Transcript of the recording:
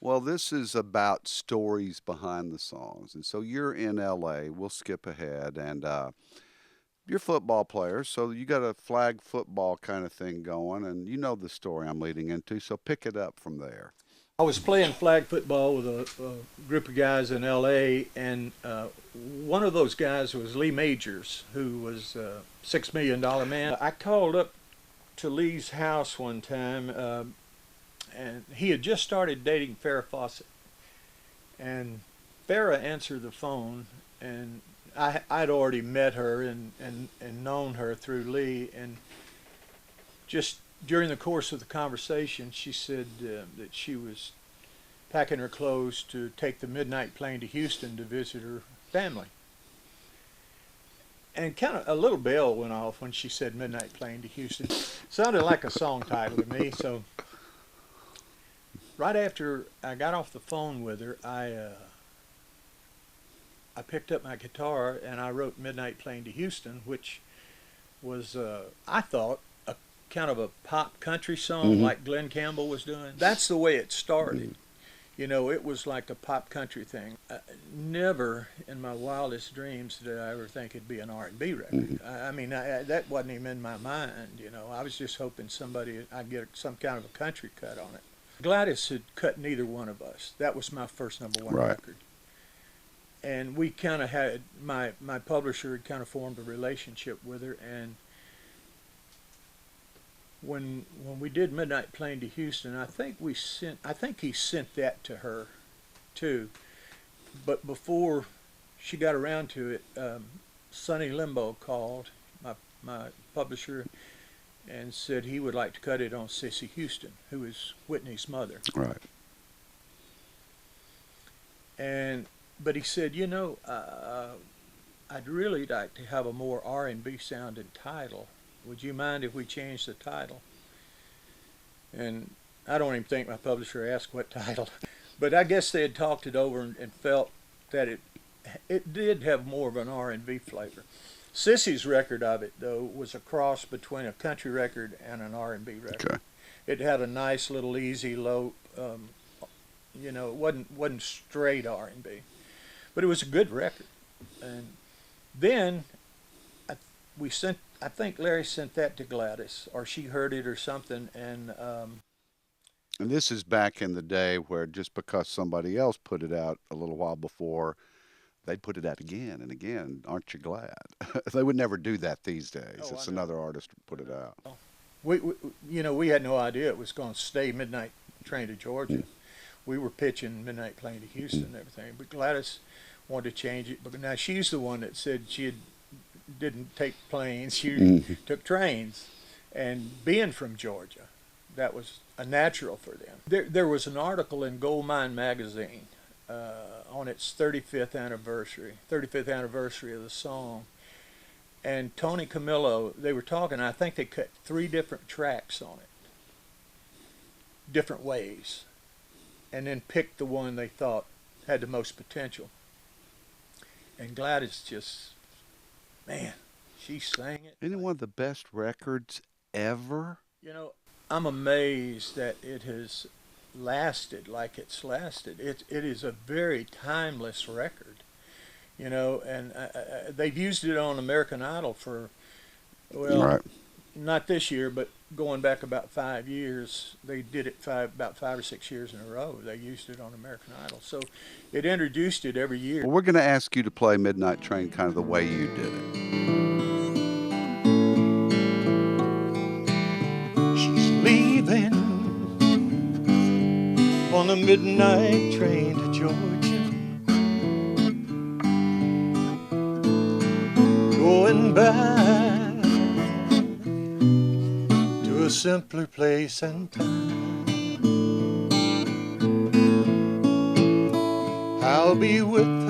Well, this is about stories behind the songs. And so you're in LA. We'll skip ahead. And you're a football player. So you got a flag football kind of thing going. And you know the story I'm leading into. So pick it up from there. I was playing flag football with a group of guys in L.A., and one of those guys was Lee Majors, who was a $6 million man. I called up to Lee's house one time, and he had just started dating Farrah Fawcett. And Farrah answered the phone, and I'd already met her and known her through Lee, and just during the course of the conversation, she said that she was packing her clothes to take the midnight plane to Houston to visit her family. And kind of a little bell went off when she said midnight plane to Houston. Sounded like a song title to me. So right after I got off the phone with her, I picked up my guitar and I wrote Midnight Plane to Houston, which was, I thought, kind of a pop country song like Glenn Campbell was doing. That's the way it started. You know, it was like a pop country thing. Never in my wildest dreams did I ever think it'd be an R&B record. I mean, that wasn't even in my mind, you know. I was just hoping I'd get some kind of a country cut on it. Gladys had cut neither one of us. That was my first #1 record. And we kind of had, my publisher had kind of formed a relationship with her, and when we did Midnight Plane to Houston, I think he sent that to her too. But before she got around to it, Sonny Limbo called, my publisher, and said he would like to cut it on Cissy Houston, who is Whitney's mother. Right. But he said, you know, I'd really like to have a more R&B sounding title. Would you mind if we changed the title? And I don't even think my publisher asked what title. But I guess they had talked it over and felt that it did have more of an R&B flavor. Sissy's record of it, though, was a cross between a country record and an R&B record. Okay. It had a nice little easy low, you know, it wasn't straight R&B. But it was a good record. And then I think Larry sent that to Gladys, or she heard it or something, and this is back in the day where just because somebody else put it out a little while before, they'd put it out again and again. Aren't you glad? They would never do that these days. It's another artist put it out. We had no idea it was going to stay Midnight Train to Georgia. We were pitching Midnight Plane to Houston and everything, but Gladys wanted to change it. But now she's the one that said didn't take planes, she took trains. And being from Georgia, that was a natural for them. There was an article in Gold Mine magazine on its 35th anniversary of the song. And Tony Camillo, they were talking, I think they cut 3 different tracks on it, different ways, and then picked the one they thought had the most potential. And Gladys just, man, she sang it. Isn't it one of the best records ever? You know, I'm amazed that it has lasted like it's lasted. It is a very timeless record, you know, and they've used it on American Idol for, well, not this year, but going back about 5 years. They did it about 5 or 6 years in a row. They used it on American Idol. So it introduced it every year. Well, we're going to ask you to play Midnight Train kind of the way you did it. She's leaving on a midnight train to Georgia, going back to a simpler place and time. I'll be with